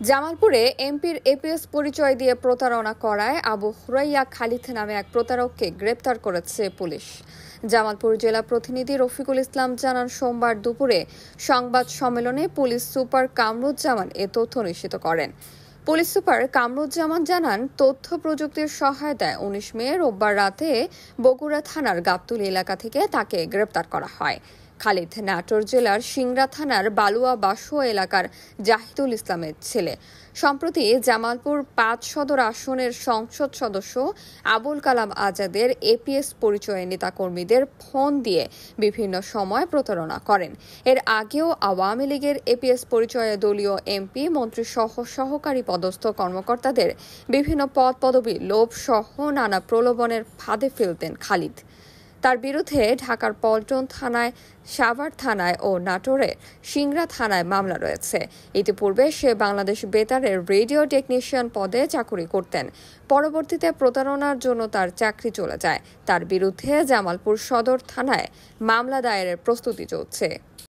জামালপুরে এমপির এপিএস পরিচয় দিয়ে প্রতারণা করায় আবু হুরাইয়া খালিদ নামে এক প্রতারককে গ্রেপ্তার করেছে পুলিশ। জামালপুর জেলা প্রতিনিধি রফিকুল ইসলাম জানান, সোমবার দুপুরে সংবাদ সম্মেলনে পুলিশ সুপার কামরুজ্জামান এ তথ্য নিশ্চিত করেন। পুলিশ সুপার কামরুজ্জামান জানান, তথ্য প্রযুক্তির সহায়তায় 19 মে রোববার রাতে বগুড়া থানার গাবতলী এলাকা থেকে তাকে গ্রেপ্তার করা হয়। খালিদ নাটোর জেলার সিংড়া থানার বালুয়া বাসুয়া এলাকার জাহিদুল ইসলামের ছেলে। সম্প্রতি জামালপুর 5 সদর আসনের সংসদ সদস্য আবুল কালাম আজাদের এপিএস পরিচয়ে নেতাকর্মীদের ফোন দিয়ে বিভিন্ন সময় প্রতারণা করেন। এর আগেও আওয়ামী লীগের এপিএস পরিচয়ে দলীয় এমপি, মন্ত্রী সহ সহকারী পদস্থ কর্মকর্তাদের বিভিন্ন পদ পদবি লোভ সহ নানা প্রলোভনের ফাঁদে ফেলতেন খালিদ। তার বিরুদ্ধে ঢাকার পল্টন থানায়, সাভার থানায় ও নাটোরের সিংড়া থানায় মামলা রয়েছে। ইতিপূর্বে সে বাংলাদেশ বেতারের রেডিও টেকনিশিয়ান পদে চাকুরি করতেন। পরবর্তীতে প্রতারণার জন্য তার চাকরি চলে যায়। তার বিরুদ্ধে জামালপুর সদর থানায় মামলা দায়েরের প্রস্তুতি চলছে।